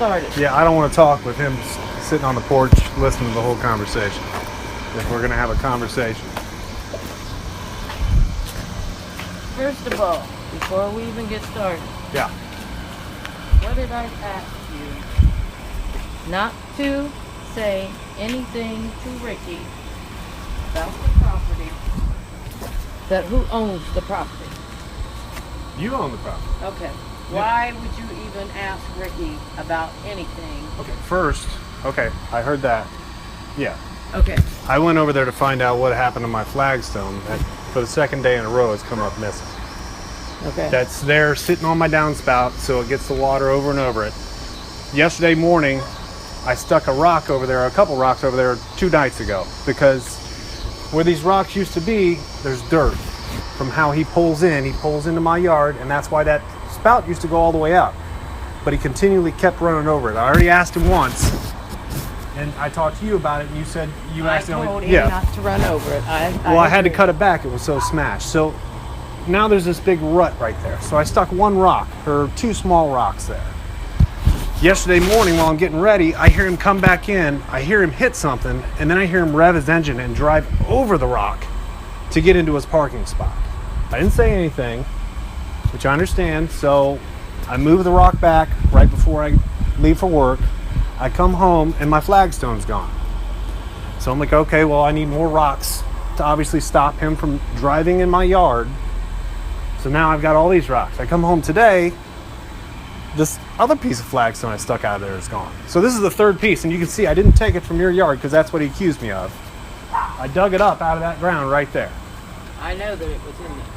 started. Yeah, I don't want to talk with him sitting on the porch listening to the whole conversation. If we're going to have a conversation. First of all, before we even get started, Yeah. what did I ask you? Not to say anything to Ricky about the property. That who owns the property? You own the property. Okay. Why would you even ask Ricky about anything? Okay, first, I heard that. Yeah. Okay. I went over there to find out what happened to my flagstone that for the second day in a row has come up missing. Okay. That's there sitting on my downspout so it gets the water over and over it. Yesterday morning, I stuck a rock over there, a couple rocks over there 2 nights ago because where these rocks used to be, there's dirt. From how he pulls into my yard, and that's why that spout used to go all the way up. But he continually kept running over it. I already asked him once, and I talked to you about it, and you said you accidentally... I told him not to run over it. I had to cut it back. It was so smashed. So now there's this big rut right there. So I stuck 1 rock, or 2 small rocks there. Yesterday morning while I'm getting ready, I hear him come back in, I hear him hit something, and then I hear him rev his engine and drive over the rock to get into his parking spot. I didn't say anything, which I understand, so I move the rock back right before I leave for work. I come home and my flagstone's gone. So I'm like, okay, well, I need more rocks to obviously stop him from driving in my yard. So now I've got all these rocks. I come home today, this other piece of flagstone I stuck out of there is gone. So this is the 3rd piece, and you can see I didn't take it from your yard because that's what he accused me of. I dug it up out of that ground right there. I know that it was in there.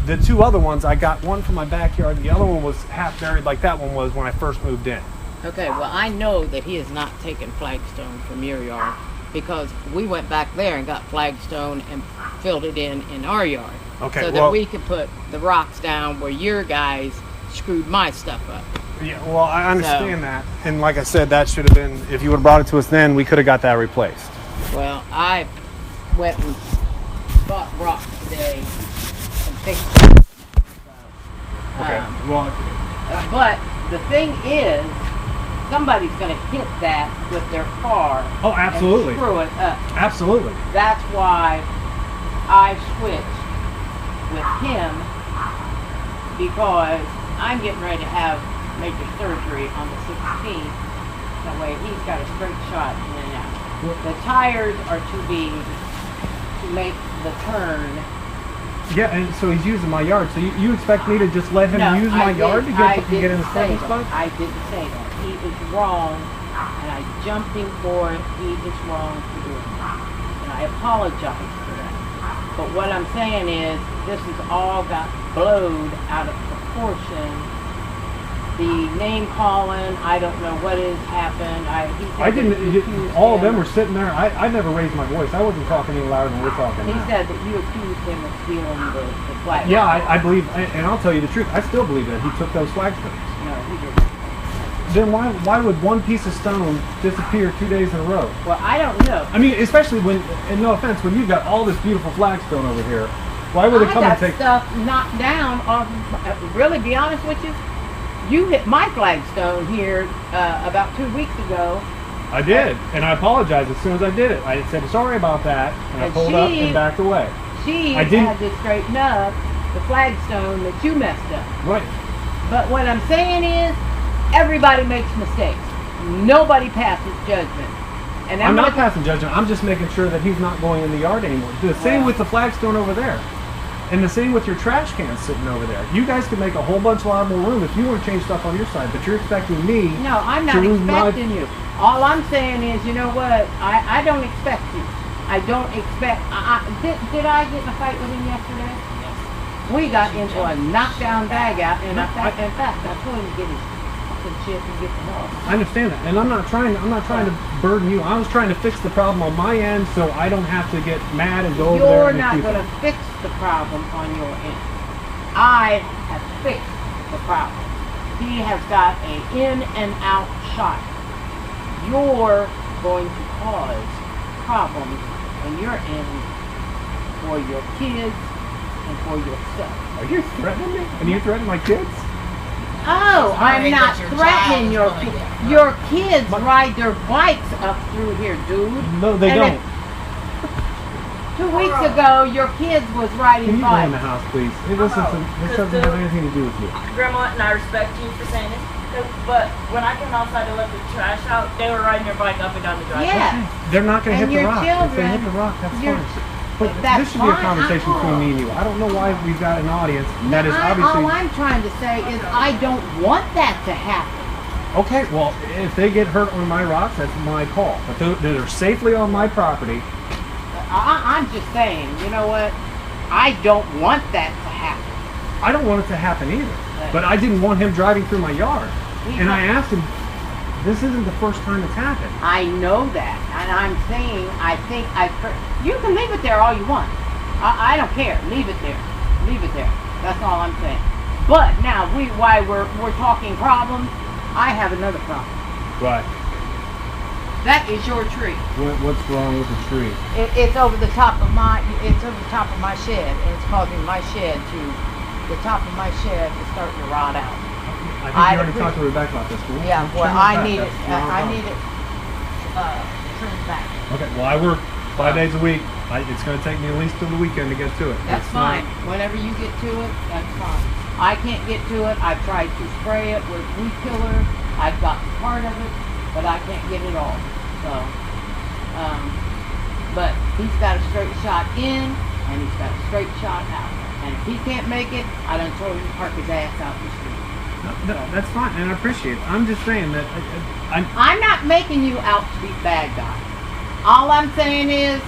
The 2 other ones, I got one from my backyard. The other one was half buried like that one was when I first moved in. Okay, well, I know that he has not taken flagstone from your yard because we went back there and got flagstone and filled it in our yard. Okay, so that we could put the rocks down where your guys screwed my stuff up. Yeah, well, I understand that. And like I said, that should have been, if you would have brought it to us then, we could have got that replaced. Well, I went and bought rocks today and fixed it. Okay. But the thing is, somebody's going to hit that with their car. Oh, absolutely. And screw it up. Absolutely. That's why I switched with him, because I'm getting ready to have major surgery on the 16th. That way he's got a straight shot in and out. The tires are too big to make the turn. Yeah, and so he's using my yard. So you expect me to just let him use my yard to get in his parking spot? I didn't say that. He is wrong, and I jumped him for it. He is wrong for doing that. And I apologize for that. But what I'm saying is, this has all got blowed out of proportion. The name calling, I don't know what has happened. I didn't. All of them were sitting there. I never raised my voice. I wasn't talking any louder than we're talking He now. said that you accused him of stealing the flag. Yeah, I believe, and I'll tell you the truth. I still believe that he took those flagstones. No, he didn't. Then why would one piece of stone disappear 2 days in a row? Well, I don't know. I mean, especially when, and no offense, when you've got all this beautiful flagstone over here, why would it come and take... I got stuff knocked down off, really, be honest with you, you hit my flagstone here about 2 weeks ago. I did, and I apologized as soon as I did it. I said sorry about that, and I pulled up and backed away. She had to straighten up the flagstone that you messed up. Right. But what I'm saying is, everybody makes mistakes. Nobody passes judgment. And I'm not passing judgment. I'm just making sure that he's not going in the yard anymore. The same with the flagstone over there. And the same with your trash cans sitting over there. You guys could make a whole bunch lot more room if you want to change stuff on your side, but you're expecting me No, I'm not expecting you. All I'm saying is, you know what? I don't expect you. I don't expect... Did I get in a fight with him yesterday? Yes. We got into a knockdown bag out, and in fact, I told him to get his fucking shit and get the hell. I understand that, and I'm not trying to burden you. I was trying to fix the problem on my end so I don't have to get mad and go over there. You're not going to fix the problem on your end. I have fixed the problem. He has got a in and out shot. You're going to cause problems on your end for your kids and for yourself. Are you threatening me? And you threaten my kids? Oh, I'm worried not that your threatening your child is gonna get hurt. your kids ride their bikes up through here, dude. No, they And don't. 2 weeks ago, your kids was riding Can you go in the bikes. house, please? Hey, listen, this doesn't have anything to do with you. Grandma, and I respect you for saying this, but when I came outside to let the trash out, they were riding their bike up and down the driveway. Yeah. They're not going to And hit the your rock. If they children- hit the rock, that's your- fine. But that's this should be a fine. conversation between me and you. I don't know why we've got an audience that is obviously... All I'm trying to say is I don't want that to happen. Okay, well, if they get hurt on my rocks, that's my call. But they're safely on my property. I'm just saying, you know what? I don't want that to happen. I don't want it to happen either. But I didn't want him driving through my yard. And I asked him, this isn't the first time it's happened. I know that, and I'm saying you can leave it there all you want. I don't care. Leave it there. Leave it there. That's all I'm saying. But now while we're talking problems, I have another problem. Right. That is your tree. What's wrong with the tree? It's over the top of my shed, and it's causing my shed the top of my shed is starting to rot out. I think you already talked to Rebecca about this. Yeah, well, I need it trimmed back. Okay, well, I work 5 days a week. It's going to take me at least till the weekend to get to it. That's fine. Whenever you get to it, that's fine. I can't get to it. I've tried to spray it with weed killer. I've got part of it, but I can't get it all. So, but he's got a straight shot in, and he's got a straight shot out. And if he can't make it, I done told him to park his ass out in the street. No, that's fine, and I appreciate it. I'm just saying that I'm not making you out to be bad guys. All I'm saying is,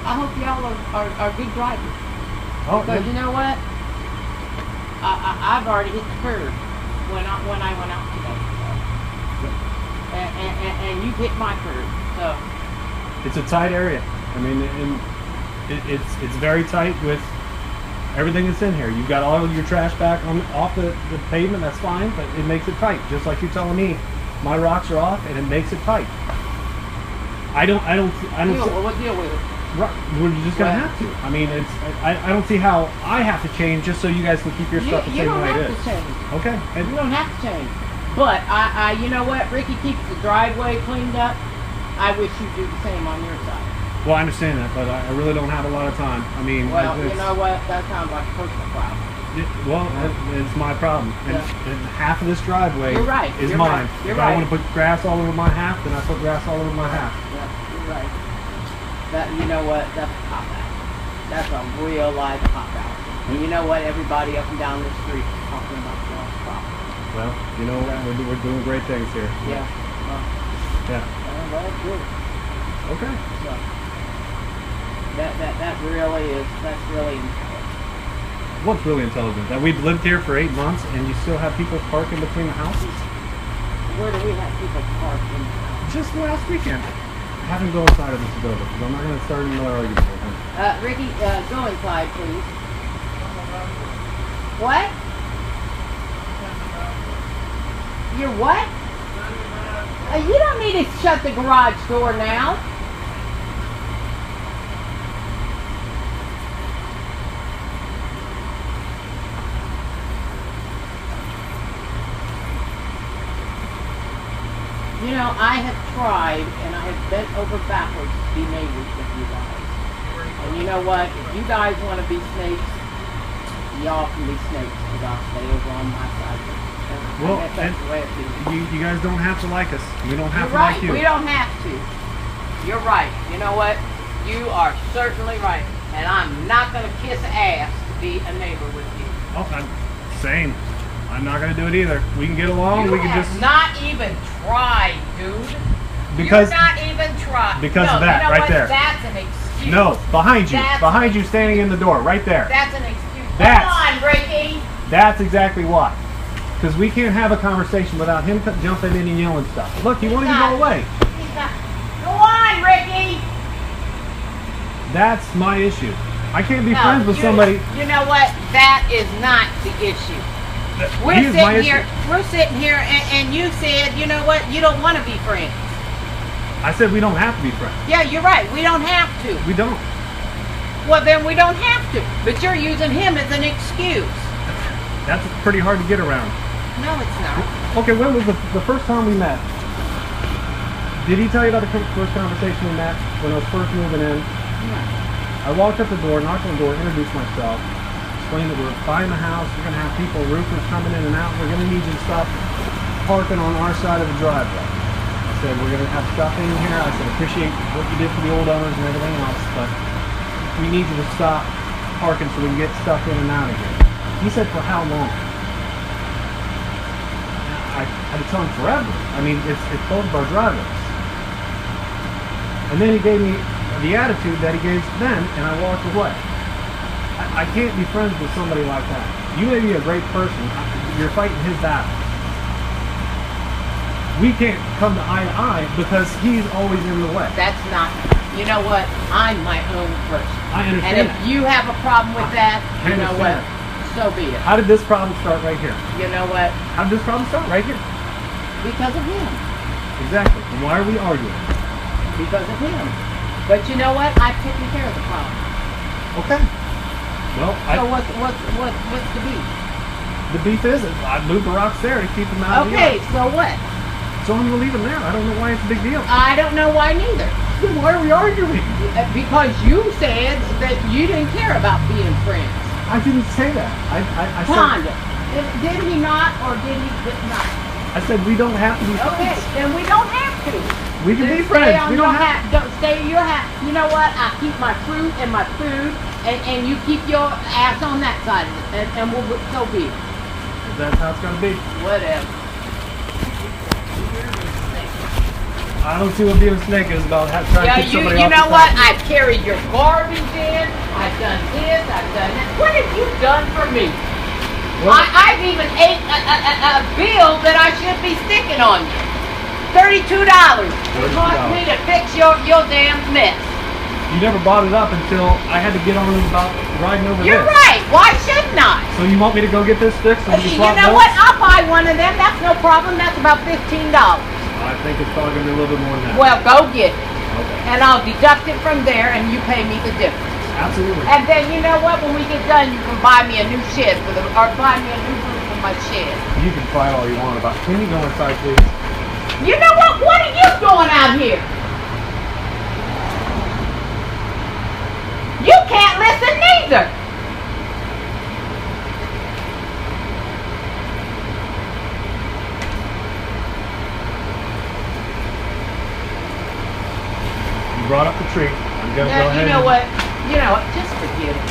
I hope y'all are good drivers. Because you know what? I've already hit the curb when I went out today. And you hit my curb. So it's a tight area. I mean, and it's very tight with everything that's in here. You've got all of your trash back off the pavement. That's fine, but it makes it tight. Just like you're telling me, my rocks are off, and it makes it tight. I don't. We'll deal with it. Right, we're just gonna have to. I mean, I don't see how I have to change just so you guys can keep your stuff the same way it is. You don't have to change. Okay. You don't have to change. But you know what? Ricky keeps the driveway cleaned up. I wish you'd do the same on your side. Well, I understand that, but I really don't have a lot of time. I mean, well, you know what? That sounds like a personal problem. It's my problem, and half of this driveway is mine. If I want to put grass all over my half, then I put grass all over my half. Yeah, you're right. That, you know what? That's a cop out. That's a real life cop out. And you know what? Everybody up and down the street is talking about the problem. Well, you know, we're doing great things here. Yeah. Well, yeah. Well, that's good. Okay. So, that's really intelligent. What's really intelligent? That we've lived here for 8 months and you still have people park in between the houses? Where do we have people parked in the house? Just last weekend. Have him go inside of this building because I'm not going to start another argument with him. Ricky, go inside, please. What? You're what? You don't need to shut the garage door now. You know, I have tried and I have bent over backwards to be neighbors with you guys. And you know what? If you guys want to be snakes, y'all can be snakes because I'll stay over on my side. Well, I guess that's the way it is. You guys don't have to like us. We don't have You're to right. like you. We don't have to. You're right. You know what? You are certainly right. And I'm not going to kiss ass to be a neighbor with you. Oh, same. I'm not going to do it either. We can get along. You we can have just not even tried, dude. because You're not even tried. because no, of that you know right what? there. That's an excuse. No, behind you, That's you, standing in the door, right there. That's an excuse. That's- Come on, Ricky. That's exactly why. Because we can't have a conversation without him jumping in and yelling stuff. Look, he wanted to go away. Go on, Ricky. That's my issue. I can't be No, friends with you- somebody. You know what? That is not the issue. We're He is my sitting issue. here. We're sitting here, and you said, you know what? You don't want to be friends. I said we don't have to be friends. Yeah, you're right. We don't have to. We don't. Well, then we don't have to. But you're using him as an excuse. That's pretty hard to get around. No, it's not. Okay, when was the first time we met? Did he tell you about the first conversation we met when I was first moving in? No. I walked up the door, knocked on the door, introduced myself, explained that we were buying the house, we're going to have people, roofers coming in and out, we're going to need you to stop parking on our side of the driveway. I said, we're going to have stuff in here. I said, appreciate what you did for the old owners and everything else, but we need you to stop parking so we can get stuff in and out of here. He said, for how long? I had to tell him forever. I mean, it's both of our driveways. And then he gave me the attitude that he gave then, and I walked away. I can't be friends with somebody like that. You may be a great person. You're fighting his battle. We can't come to eye to eye because he's always in the way. That's not. You know what? I'm my own person. I understand. And if you have a problem with that, I you know what? understand. So be it. How did this problem start right here? You know what? How did this problem start right here? Because of him. Exactly. And why are we arguing? Because of him. But you know what? I've taken care of the problem. Okay. Well, So what's the beef? the beef is I moved the rocks there to keep them out of the Okay, yard. so what? So I'm gonna leave them there. I don't know why it's a big deal. I don't know why neither. Then why are we arguing? Because you said that you didn't care about being friends. I didn't say that. I said Fonda. Did he not or did he not? I said we don't have to be Okay, friends. then we don't have to. We can be Just friends. Stay on We your don't have. Don't stay in your hat. You know what? I keep my fruit and my food, and you keep your ass on that side of it, and we'll so be it. That's how it's gonna be. Whatever. I don't see what being a snake is about. Trying Yeah, to keep you somebody off know the what? property. I've carried your garbage in. I've done this. I've done that. What have you done for me? Well, I've even ate a bill that I should be sticking on you. $32. It cost me to fix your damn mess. you never brought it up until I had to get on about riding over You're this. right. Why shouldn't I? So you want me to go get this fixed and we You swap know notes? what? I'll buy one of them. That's no problem. That's about $15. I think it's probably gonna be a little bit more than that. Well, go get it. Okay. And I'll deduct it from there and you pay me the difference. Absolutely. And then you know what? When we get done, you can buy me a new shed or buy me a new roof for my shed. You can fight all you want about. Can you go inside, please? You know what? What are you doing out here? You can't listen neither. You brought up the tree. I'm gonna go Now, ahead. you know what? Just forget it.